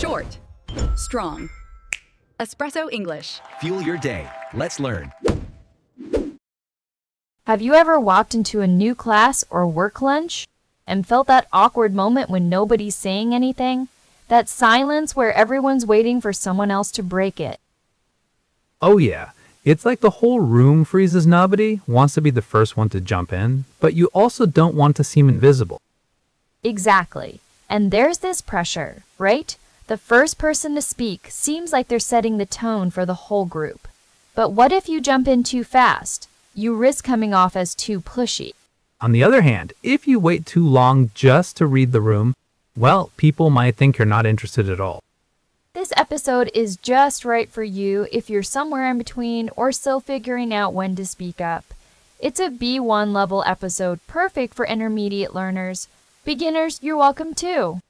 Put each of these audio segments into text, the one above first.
Short. Strong. Espresso English. Fuel your day. Let's learn. Have you ever walked into a new class or work lunch and felt that awkward moment when nobody's saying anything? That silence where everyone's waiting for someone else to break it. Oh yeah, it's like the whole room freezes. Nobody wants to be the first one to jump in, but you also don't want to seem invisible. Exactly. And there's this pressure, right? The first person to speak seems like they're setting the tone for the whole group. But what if you jump in too fast? You risk coming off as too pushy. On the other hand, if you wait too long just to read the room, well, people might think you're not interested at all. This episode is just right for you if you're somewhere in between or still figuring out when to speak up. It's a B1 level episode, perfect for intermediate learners. Beginners, you're welcome too.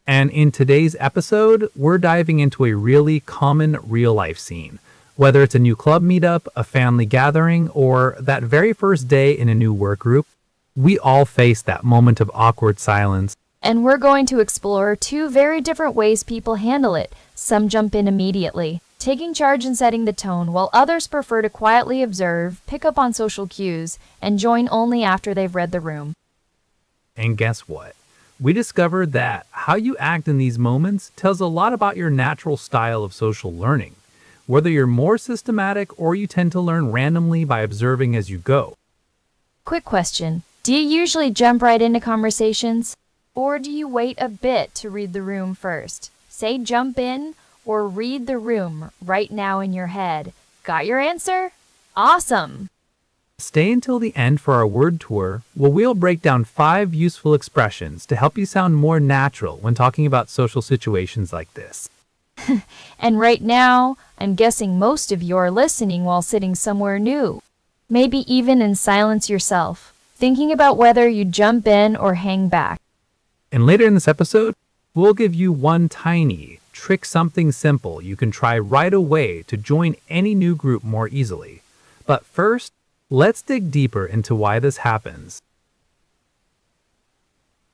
And in today's episode, we're diving into a really common real-life scene. Whether it's a new club meetup, a family gathering, or that very first day in a new work group, we all face that moment of awkward silence. And we're going to explore two very different ways people handle it. Some jump in immediately, taking charge and setting the tone, while others prefer to quietly observe, pick up on social cues, and join only after they've read the room. And guess what? We discovered that how you act in these moments tells a lot about your natural style of social learning, whether you're more systematic or you tend to learn randomly by observing as you go. Quick question. Do you usually jump right into conversations? Or do you wait a bit to read the room first? Say jump in or read the room right now in your head. Got your answer? Awesome! Stay until the end for our word tour, where we'll break down 5 useful expressions to help you sound more natural when talking about social situations like this. And right now, I'm guessing most of you are listening while sitting somewhere new. Maybe even in silence yourself, thinking about whether you jump in or hang back. And later in this episode, we'll give you one tiny trick, something simple you can try right away to join any new group more easily. But first, let's dig deeper into why this happens.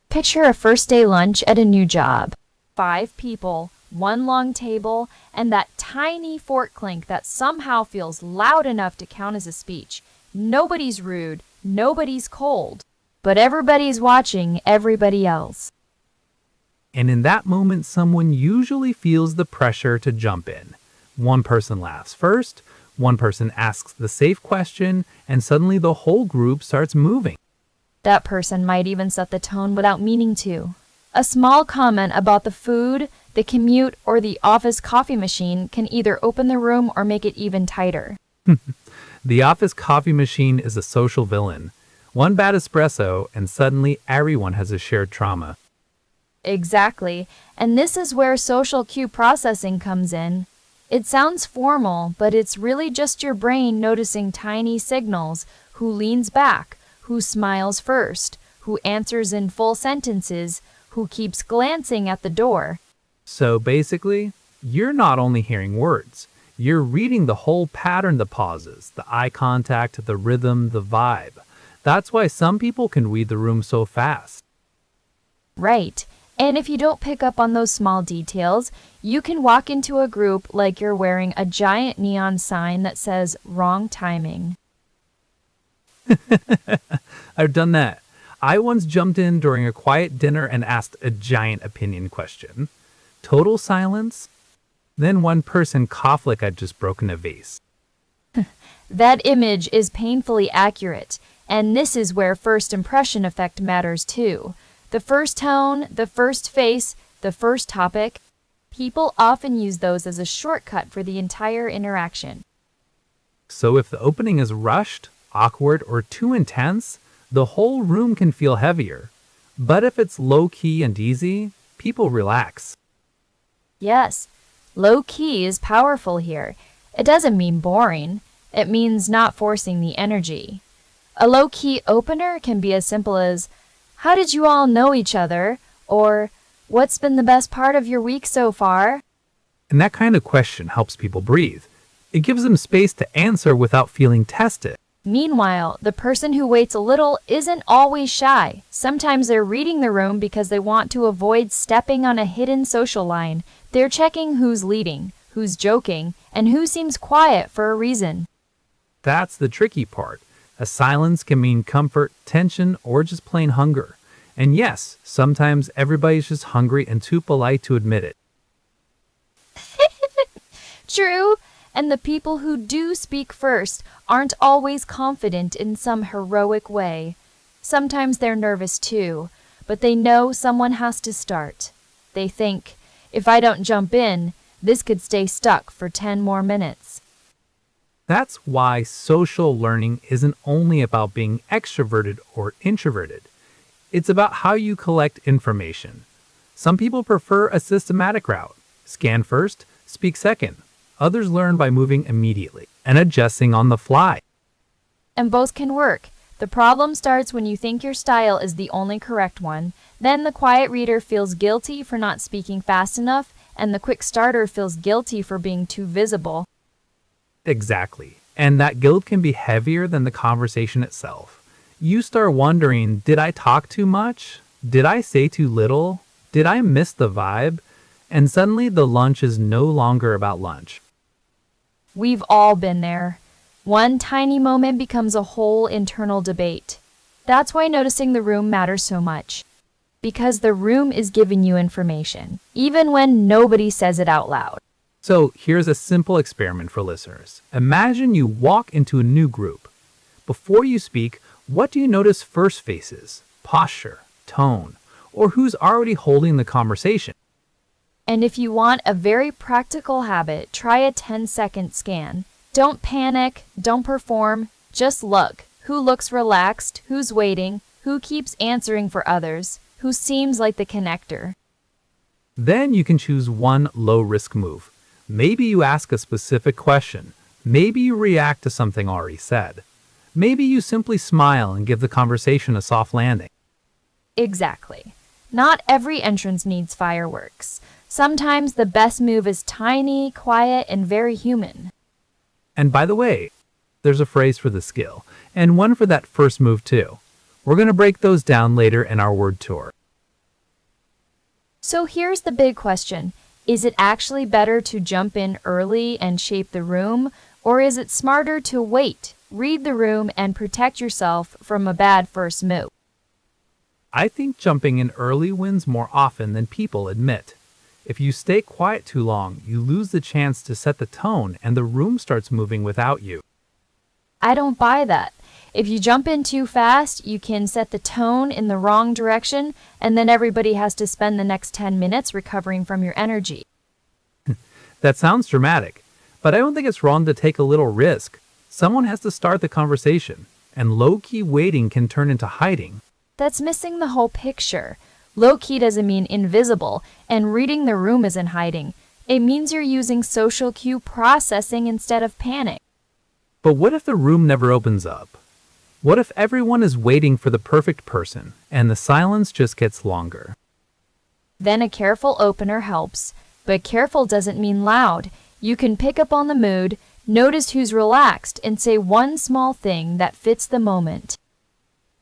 Picture a first day lunch at a new job. 5 people, 1 long table, and that tiny fork clink that somehow feels loud enough to count as a speech. Nobody's rude, nobody's cold, but everybody's watching everybody else. And in that moment, someone usually feels the pressure to jump in. One person laughs first, one person asks the safe question, and suddenly the whole group starts moving. That person might even set the tone without meaning to. A small comment about the food, the commute, or the office coffee machine can either open the room or make it even tighter. The office coffee machine is a social villain. One bad espresso, and suddenly everyone has a shared trauma. Exactly, and this is where social cue processing comes in. It sounds formal, but it's really just your brain noticing tiny signals: who leans back, who smiles first, who answers in full sentences, who keeps glancing at the door. So basically, you're not only hearing words, you're reading the whole pattern, the pauses, the eye contact, the rhythm, the vibe. That's why some people can read the room so fast. Right. And if you don't pick up on those small details, you can walk into a group like you're wearing a giant neon sign that says wrong timing. I've done that. I once jumped in during a quiet dinner and asked a giant opinion question. Total silence. Then one person coughed like I'd just broken a vase. That image is painfully accurate, and this is where first impression effect matters too. The first tone, the first face, the first topic. People often use those as a shortcut for the entire interaction. So if the opening is rushed, awkward, or too intense, the whole room can feel heavier. But if it's low-key and easy, people relax. Yes, low-key is powerful here. It doesn't mean boring. It means not forcing the energy. A low-key opener can be as simple as, "How did you all know each other?" Or, "What's been the best part of your week so far?" And that kind of question helps people breathe. It gives them space to answer without feeling tested. Meanwhile, the person who waits a little isn't always shy. Sometimes they're reading the room because they want to avoid stepping on a hidden social line. They're checking who's leading, who's joking, and who seems quiet for a reason. That's the tricky part. A silence can mean comfort, tension, or just plain hunger. And yes, sometimes everybody's just hungry and too polite to admit it. True, and the people who do speak first aren't always confident in some heroic way. Sometimes they're nervous too, but they know someone has to start. They think, if I don't jump in, this could stay stuck for 10 more minutes. That's why social learning isn't only about being extroverted or introverted. It's about how you collect information. Some people prefer a systematic route. Scan first, speak second. Others learn by moving immediately and adjusting on the fly. And both can work. The problem starts when you think your style is the only correct one. Then the quiet reader feels guilty for not speaking fast enough, and the quick starter feels guilty for being too visible. Exactly. And that guilt can be heavier than the conversation itself. You start wondering, did I talk too much? Did I say too little? Did I miss the vibe? And suddenly the lunch is no longer about lunch. We've all been there. One tiny moment becomes a whole internal debate. That's why noticing the room matters so much. Because the room is giving you information, even when nobody says it out loud. So here's a simple experiment for listeners. Imagine you walk into a new group. Before you speak, what do you notice first? Faces, posture, tone, or who's already holding the conversation? And if you want a very practical habit, try a 10-second scan. Don't panic, don't perform, just look. Who looks relaxed, who's waiting, who keeps answering for others, who seems like the connector. Then you can choose one low-risk move. Maybe you ask a specific question. Maybe you react to something already said. Maybe you simply smile and give the conversation a soft landing. Exactly. Not every entrance needs fireworks. Sometimes the best move is tiny, quiet, and very human. And by the way, there's a phrase for the skill, and one for that first move too. We're going to break those down later in our word tour. So here's the big question. Is it actually better to jump in early and shape the room, or is it smarter to wait, read the room, and protect yourself from a bad first move? I think jumping in early wins more often than people admit. If you stay quiet too long, you lose the chance to set the tone and the room starts moving without you. I don't buy that. If you jump in too fast, you can set the tone in the wrong direction, and then everybody has to spend the next 10 minutes recovering from your energy. That sounds dramatic, but I don't think it's wrong to take a little risk. Someone has to start the conversation, and low-key waiting can turn into hiding. That's missing the whole picture. Low-key doesn't mean invisible, and reading the room isn't hiding. It means you're using social cue processing instead of panic. But what if the room never opens up? What if everyone is waiting for the perfect person, and the silence just gets longer? Then a careful opener helps. But careful doesn't mean loud. You can pick up on the mood, notice who's relaxed, and say one small thing that fits the moment.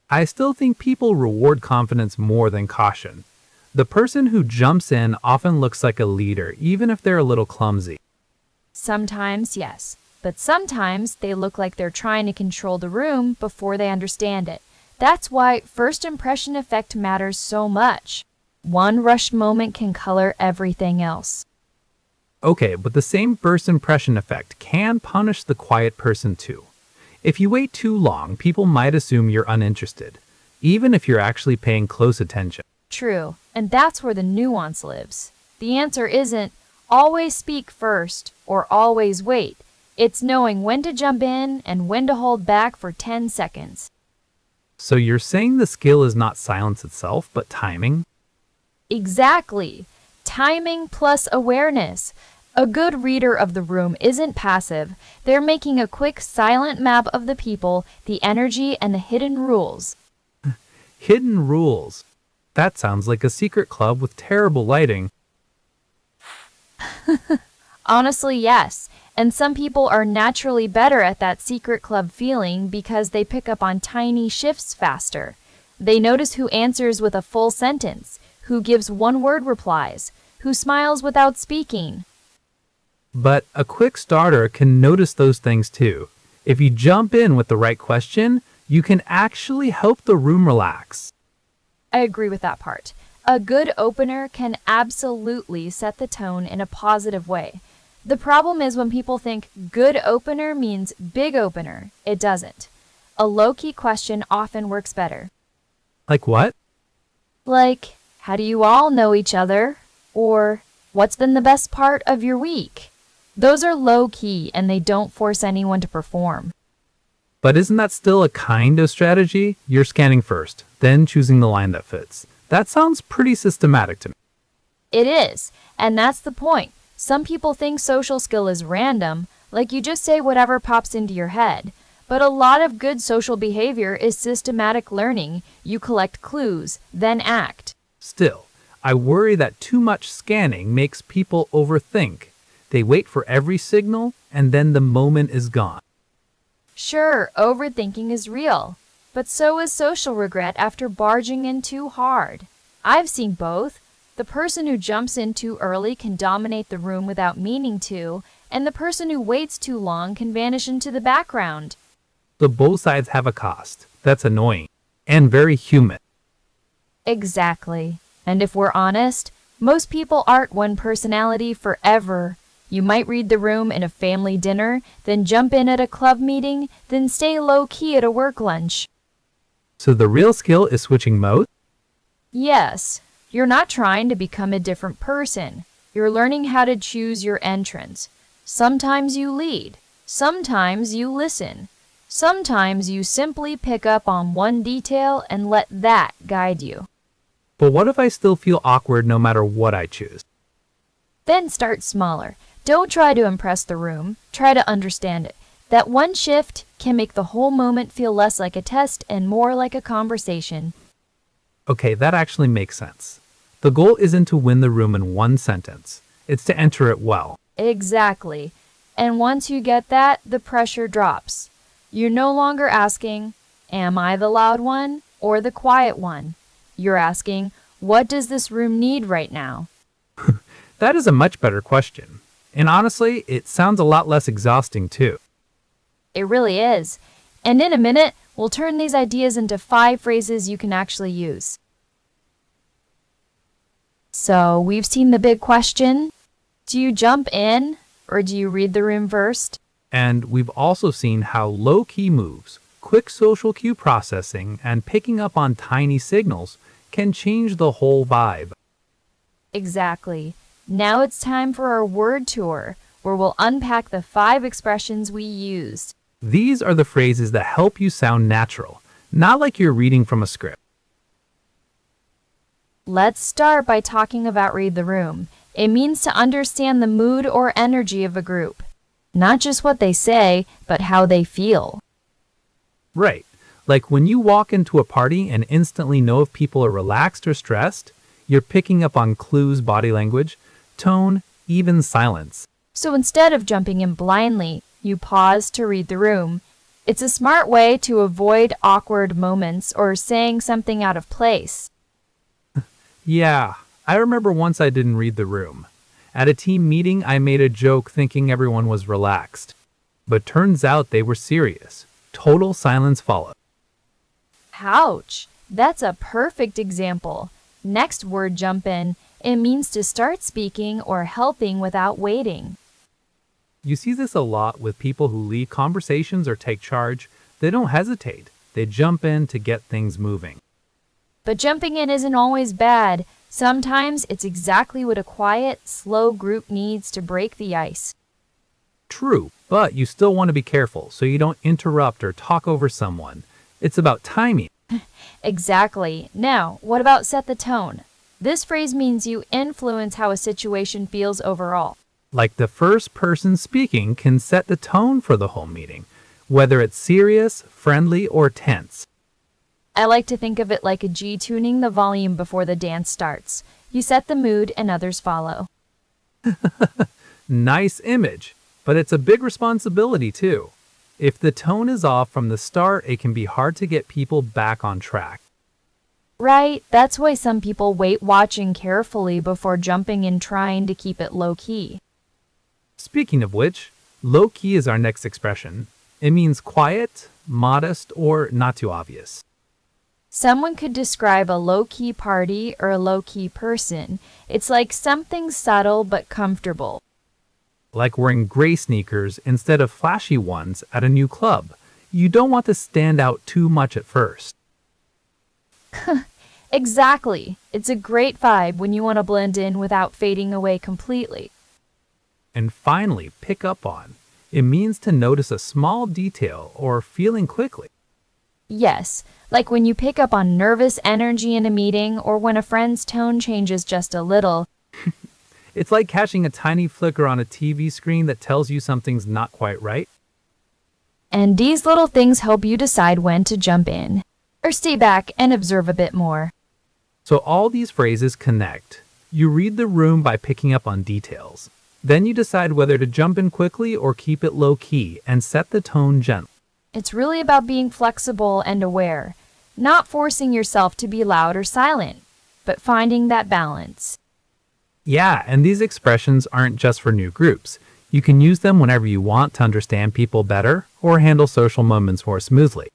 I still think people reward confidence more than caution. The person who jumps in often looks like a leader, even if they're a little clumsy. Sometimes, yes. But sometimes they look like they're trying to control the room before they understand it. That's why first impression effect matters so much. One rushed moment can color everything else. Okay, but the same first impression effect can punish the quiet person too. If you wait too long, people might assume you're uninterested, even if you're actually paying close attention. True, and that's where the nuance lives. The answer isn't always speak first or always wait. It's knowing when to jump in and when to hold back for 10 seconds. So you're saying the skill is not silence itself, but timing? Exactly. Timing plus awareness. A good reader of the room isn't passive. They're making a quick silent map of the people, the energy, and the hidden rules. Hidden rules. That sounds like a secret club with terrible lighting. Honestly, yes. And some people are naturally better at that secret club feeling because they pick up on tiny shifts faster. They notice who answers with a full sentence, who gives one-word replies, who smiles without speaking. But a quick starter can notice those things too. If you jump in with the right question, you can actually help the room relax. I agree with that part. A good opener can absolutely set the tone in a positive way. The problem is when people think good opener means big opener. It doesn't. A low-key question often works better. Like what? Like, how do you all know each other? Or, what's been the best part of your week? Those are low-key and they don't force anyone to perform. But isn't that still a kind of strategy? You're scanning first, then choosing the line that fits. That sounds pretty systematic to me. It is, and that's the point. Some people think social skill is random, like you just say whatever pops into your head. But a lot of good social behavior is systematic learning. You collect clues, then act. Still, I worry that too much scanning makes people overthink. They wait for every signal, and then the moment is gone. Sure, overthinking is real, but so is social regret after barging in too hard. I've seen both. The person who jumps in too early can dominate the room without meaning to, and the person who waits too long can vanish into the background. So both sides have a cost. That's annoying and very human. Exactly. And if we're honest, most people aren't one personality forever. You might read the room in a family dinner, then jump in at a club meeting, then stay low-key at a work lunch. So the real skill is switching modes? Yes, you're not trying to become a different person. You're learning how to choose your entrance. Sometimes you lead. Sometimes you listen. Sometimes you simply pick up on one detail and let that guide you. But what if I still feel awkward no matter what I choose? Then start smaller. Don't try to impress the room. Try to understand it. That one shift can make the whole moment feel less like a test and more like a conversation. Okay, that actually makes sense. The goal isn't to win the room in one sentence. It's to enter it well. Exactly. And once you get that, the pressure drops. You're no longer asking, am I the loud one or the quiet one? You're asking, what does this room need right now? That is a much better question. And honestly, it sounds a lot less exhausting too. It really is. And in a minute, we'll turn these ideas into 5 phrases you can actually use. So, we've seen the big question. Do you jump in or do you read the room first? And we've also seen how low-key moves, quick social cue processing, and picking up on tiny signals can change the whole vibe. Exactly. Now it's time for our word tour, where we'll unpack the 5 expressions we used. These are the phrases that help you sound natural, not like you're reading from a script. Let's start by talking about read the room. It means to understand the mood or energy of a group. Not just what they say, but how they feel. Right. Like when you walk into a party and instantly know if people are relaxed or stressed, you're picking up on clues, body language, tone, even silence. So instead of jumping in blindly, you pause to read the room. It's a smart way to avoid awkward moments or saying something out of place. Yeah, I remember once I didn't read the room. At a team meeting, I made a joke thinking everyone was relaxed. But turns out they were serious. Total silence followed. Ouch! That's a perfect example. Next word jump in. It means to start speaking or helping without waiting. You see this a lot with people who lead conversations or take charge. They don't hesitate. They jump in to get things moving. But jumping in isn't always bad. Sometimes it's exactly what a quiet, slow group needs to break the ice. True, but you still want to be careful so you don't interrupt or talk over someone. It's about timing. Exactly. Now, what about set the tone? This phrase means you influence how a situation feels overall. Like the first person speaking can set the tone for the whole meeting, whether it's serious, friendly, or tense. I like to think of it like a G tuning the volume before the dance starts. You set the mood and others follow. Nice image. but it's a big responsibility too. If the tone is off from the start, it can be hard to get people back on track. Right, that's why some people wait watching carefully before jumping in trying to keep it low-key. Speaking of which, low-key is our next expression. It means quiet, modest, or not too obvious. Someone could describe a low-key party or a low-key person. It's like something subtle but comfortable. Like wearing gray sneakers instead of flashy ones at a new club. You don't want to stand out too much at first. Exactly. It's a great vibe when you want to blend in without fading away completely. And finally, pick up on. It means to notice a small detail or feeling quickly. Yes, like when you pick up on nervous energy in a meeting or when a friend's tone changes just a little. It's like catching a tiny flicker on a TV screen that tells you something's not quite right. And these little things help you decide when to jump in or stay back and observe a bit more. So all these phrases connect. You read the room by picking up on details. Then you decide whether to jump in quickly or keep it low-key and set the tone gently. It's really about being flexible and aware, not forcing yourself to be loud or silent, but finding that balance. Yeah, and these expressions aren't just for new groups. You can use them whenever you want to understand people better or handle social moments more smoothly.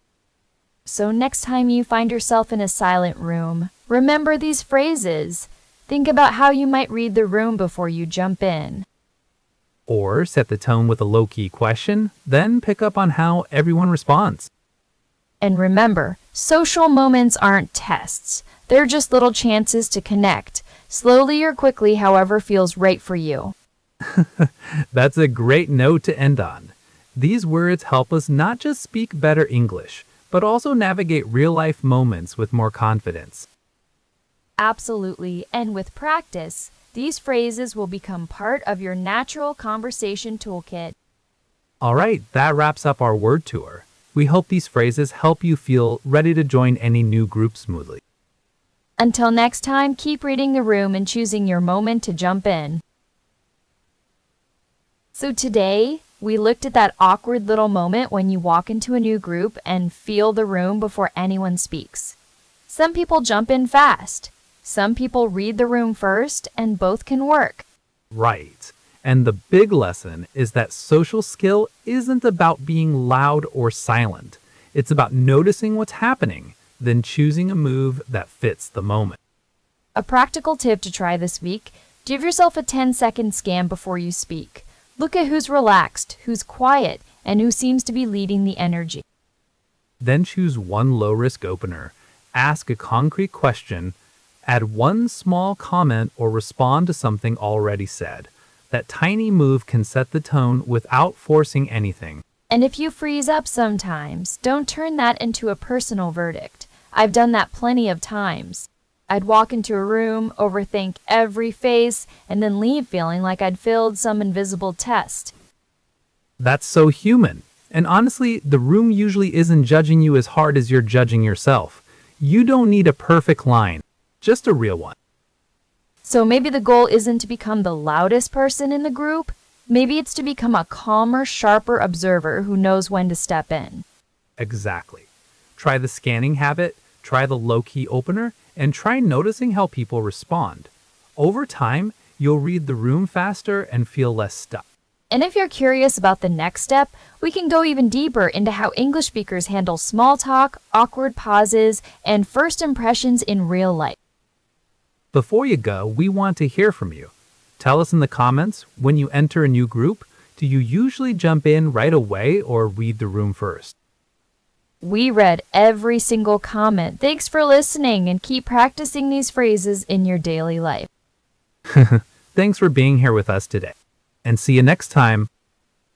So next time you find yourself in a silent room, remember these phrases. Think about how you might read the room before you jump in. Or set the tone with a low-key question, then pick up on how everyone responds. And remember, social moments aren't tests. They're just little chances to connect, slowly or quickly, however feels right for you. That's a great note to end on. These words help us not just speak better English, but also navigate real-life moments with more confidence. Absolutely, and with practice, these phrases will become part of your natural conversation toolkit. All right, that wraps up our word tour. We hope these phrases help you feel ready to join any new group smoothly. Until next time, keep reading the room and choosing your moment to jump in. So today, we looked at that awkward little moment when you walk into a new group and feel the room before anyone speaks. Some people jump in fast. Some people read the room first, and both can work. Right. And the big lesson is that social skill isn't about being loud or silent. It's about noticing what's happening, then choosing a move that fits the moment. A practical tip to try this week: give yourself a 10-second scan before you speak. Look at who's relaxed, who's quiet, and who seems to be leading the energy. Then choose one low-risk opener. Ask a concrete question. Add one small comment or respond to something already said. That tiny move can set the tone without forcing anything. And if you freeze up sometimes, don't turn that into a personal verdict. I've done that plenty of times. I'd walk into a room, overthink every face, and then leave feeling like I'd failed some invisible test. That's so human. And honestly, the room usually isn't judging you as hard as you're judging yourself. You don't need a perfect line, just a real one. So maybe the goal isn't to become the loudest person in the group. Maybe it's to become a calmer, sharper observer who knows when to step in. Exactly. Try the scanning habit, try the low-key opener, and try noticing how people respond. Over time, you'll read the room faster and feel less stuck. And if you're curious about the next step, we can go even deeper into how English speakers handle small talk, awkward pauses, and first impressions in real life. Before you go, we want to hear from you. Tell us in the comments, when you enter a new group, do you usually jump in right away or read the room first? We read every single comment. Thanks for listening, and keep practicing these phrases in your daily life. Thanks for being here with us today. And see you next time